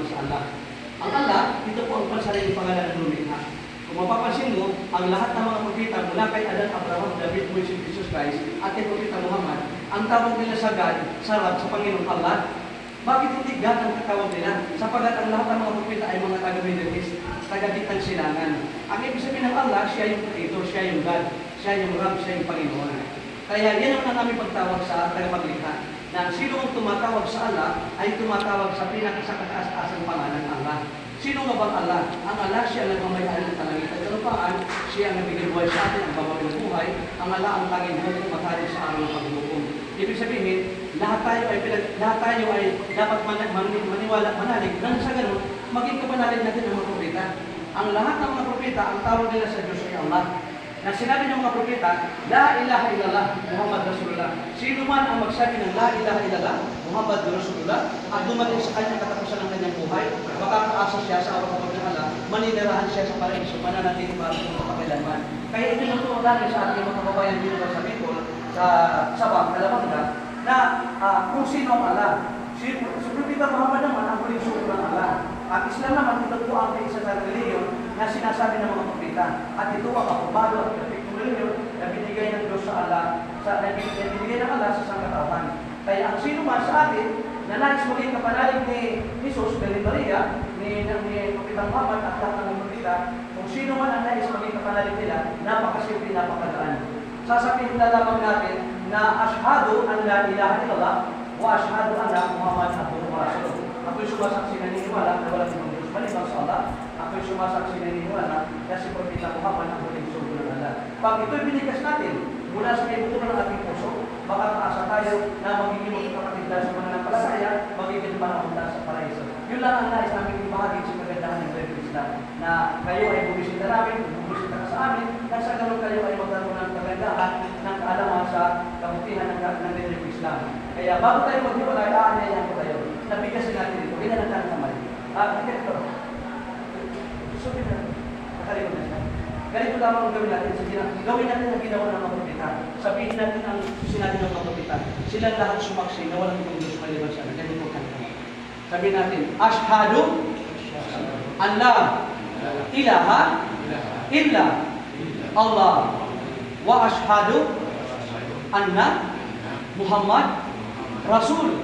maliban sa Allah. Ang Allah, ito po ang pansariling pangalan ng lumikha. Kung mapapansin mo, ang lahat ng mga propeta mula kay Adan, Abraham, David, Moises, Jesus Christ, at kay Propeta Muhammad, ang tawag nila sa God, sa Panginoong Allah. Bakit hindi God ang tatawag nila? Sapagat ang lahat ng mga propeta ay mga taga-Middle East, taga-Gitang Silangan. Ang ibig sabihin ng Allah, siya yung Creator, siya yung God, siya yung Ram, siya yung Panginoon. Kaya yan ang aming pagtawag sa tagapaglikha, na sino ang tumatawag sa Allah ay tumatawag sa pinakasakataas-asang pangalan Allah. Sino nga bang Allah? Ang Allah, siya ang nagmamayari ng kalangitan at lupaan, siya ang nabigay buhay sa atin, ang babawi ng buhay, ang Allah ang tanging buhay matalik sa araw ng paghuhukom. Ibig sabihin, lahat tayo ay dapat maniwala, manalig, nang sa ganun, maging kapanalig natin ng mga propeta. Ang lahat ng mga propeta, ang tawag nila sa Diyos ay Allah. Na sinabi ng mga propeta, La ilaha illallah, Muhammad Rasulullah. Sino man ang magsabi ng La ilaha illallah, Muhammad Rasulullah, at dumating sa kanyang katapusan ng kanyang buhay, makakaasa siya sa araw ng Allah, maninirahan siya sa paraiso, mananatili para sa kapakailanman. Kaya ito natutunan sa ating mga kababayan dito sa Bicol, sa Sabang, Calabanga, na kung sino ang Allah. Si Propeta Muhammad naman ang huling sugo ng Allah. Ang Islam naman, ito po ang isa sa reliyon na sinasabi ng mga propeta. At ito ang apobado at perfectong reliyon na binigay ng Diyos sa Allah, na binigay ng Allah sa sangkatauhan. Kaya ang sino man sa atin na nais maging kapanalig ni Jesus, ni Maria, ni Propeta Muhammad at lahat ng propeta, kung sino man ang nais maging kapanalig nila, napakasimple, napakadaan. Sasabihin na lamang natin na ashhadu an la ilaha illallah wa ashhadu anna Muhammad abduhu wa rasuluh. Ako'y sumasaksi na niniwala na walang ibang Diyos maliban sa Allah. Ako'y sumasaksi na niniwala na si Propeta Muhammad ang huling sugo ng Allah. Pag ito'y binigas natin mula sa kaibuturan ng ating puso, makakaasa tayo na magiging magkakapatid sa mananampalataya, magiging manapunta sa paraiso. Yun lang ang nais namin ibahagi sa kagandahan ng Great Islam, na kayo ay bumisita namin, bumisita ka sa amin, at sa ganun kayo ay magkaroon ng kagandahan ng kaalaman sa kabutihan ng Great Islam. Kaya bago tayo maghiwalay, aanyayan ko tayo. Nabigasin natin ito, ina natin kamay. Ito. Sabi na, nakalimot na siya. Ganito lamang ang gawin natin. Gawin natin ang ginawa ng mga propeta. Sabihin natin ang sinabi ng mga propeta. Sila lahat sumaksi na walang ibang Diyos maliban sa Allah. Ganito ka naman. Sabihin natin, Ashhadu an la ilaha illa Allah wa ashhadu anna Muhammad Rasul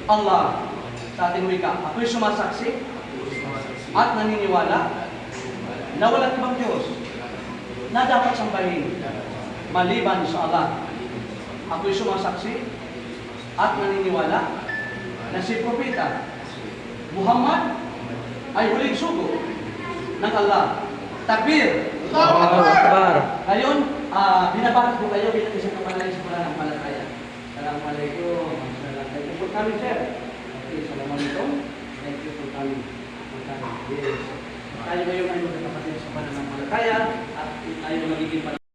Allah. Sa ating wika, ako'y sumasaksi at naniniwala na walang ibang Diyos na dapat sambahin maliban sa Allah. Ako'y sumasaksi at naniniwala na si Propeta Muhammad ay huling sugo ng Allah. Takbir! Allahu Akbar! Ngayon, binabati ko kayo bilang isang kapanalig sa mula ng Malakaya. Assalamualaikum. Thank you for coming, sir. Okay, assalamualaikum. Thank you for coming. Yes. Tayo ngayon ay magkakapatid sa pananampalataya at tayo magiging pananampalataya.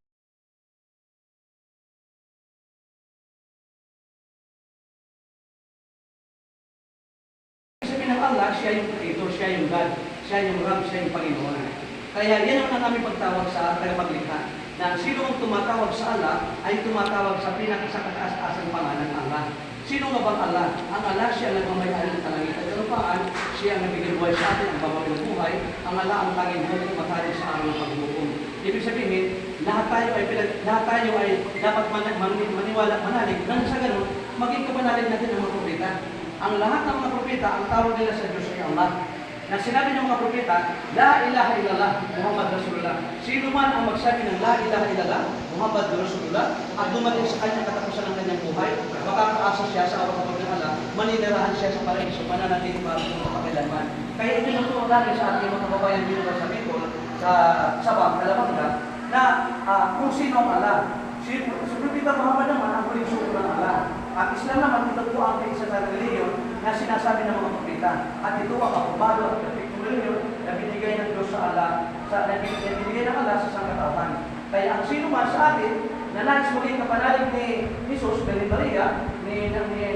Sabi ng Allah, siya yung Creator, siya yung God, siya yung Ram, siya yung Panginoon. Kaya yan ang aming pagtawag sa tagapaglikha, na sino ang tumatawag sa Allah ay tumatawag sa pinakasakataas-asang pangalan Allah. Sino nga bang Allah? Ang Allah, siya ang nagmamayari ng kalangitan at lupaan, siya ang nabigay buhay sa atin, ang babawi ng buhay, ang Allah ang tanging buhay matalik sa araw ng paghuhukom. Ibig sabihin, lahat tayo ay dapat maniwala, manalig, nang sa ganun, maging kapanalig natin ng mga propeta. Ang lahat ng mga propeta, ang tawag nila sa Diyos ay Allah. Na sinabi ng mga propeta, La ilaha illallah, Muhammad Rasulullah. Sino man ang magsabi ng La ilaha illallah, Muhammad Rasulullah, at dumating sa kanyang katapusan ng kanyang buhay, makakaasa siya sa araw ng Allah, maninirahan siya sa paraiso, mananatili para sa kapakailanman. Kaya ito natutunan sa ating mga kababayan dito sa Bicol, sa Sabang, Calabanga, na kung sino ang Allah. Si Propeta Muhammad naman ang huling sugo ng Allah. Ang Islam naman, ito po ang isa sa reliyon na sinasabi ng mga propeta. At ito ang apobado at perfectong reliyon na binigay ng Diyos sa Allah, na binigay ng Allah sa sangkatauhan. Kaya ang sino man sa atin na nais maging kapanalig ni Jesus, ni Maria, ni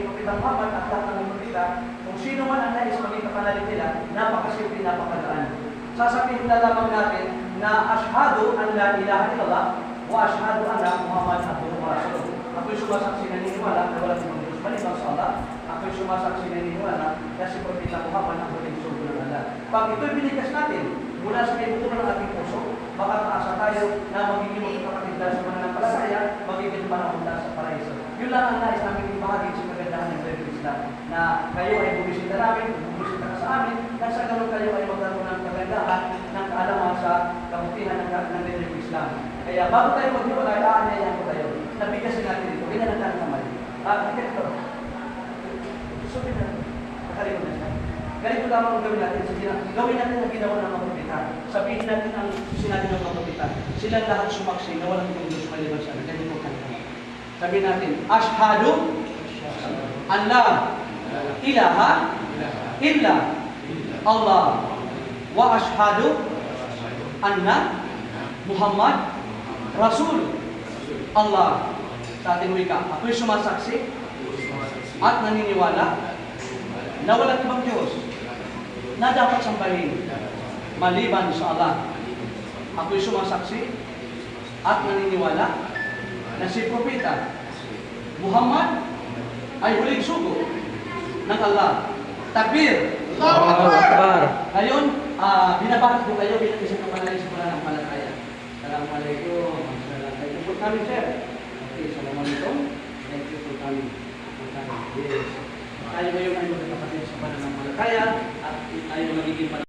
Propeta Muhammad at lahat ng propeta, kung sino man ang nais maging kapanalig nila, napakasimple, napakadaan. Sasabihin na lamang natin na ashhadu an la ilaha illallah wa ashhadu anna Muhammad abduhu wa rasuluh. Ako'y sumasaksi na niniwala na walang ibang Diyos maliban sa Allah. Ako'y sumasaksi na niniwala na si Propeta Muhammad ang huling sugo pag-asa. Pag ito'y binigas natin mula sa kaibuturan ng ating puso, makakaasa tayo na magiging magkakapatid dahil sa mananampalataya, magiging panahon sa paraiso. Yun lang ang nais namin ibahagi sa kagandahan ng Brother Islam, na kayo ay bumisita namin, bumisita ka sa amin, na sa ganun kayo ay magkaroon ng kagandahan ng kaalaman sa kabutihan ng Brother Islam. Kaya bago tayo maghiwalay, aanyayan ko tayo. Nabigasin natin ito, ginanatan naman. Ito. Gusto na. Nakalimot na siya. Ganito lamang ang gawin natin. Gawin natin ang ginawa ng mga propeta. Sabihin natin ang sinabi ng mga propeta. Silang lahat sumaksi na walang itong Diyos maliban sa amin. Ganito kanta. Sabihin natin, Ashhadu an la ilaha illa Allah wa ashhadu anna Muhammad Rasul Allah. Sa ating wika, ako'y sumasaksi at naniniwala na walang ibang Diyos na dapat sambahin maliban sa Allah. Ako'y sumasaksi at naniniwala na si Propeta Muhammad ay huling sugo ng Allah. Takbir! Allahu Akbar! Ngayon, binabati ko kayo bilang isang kapanalay sa pananampalataya. Assalamualaikum. Assalamualaikum po kami, sir. Okay, assalamualaikum. Thank you po kami. Yes. Tayo ngayon ay magkakapatid sa pananampalataya at tayo magiging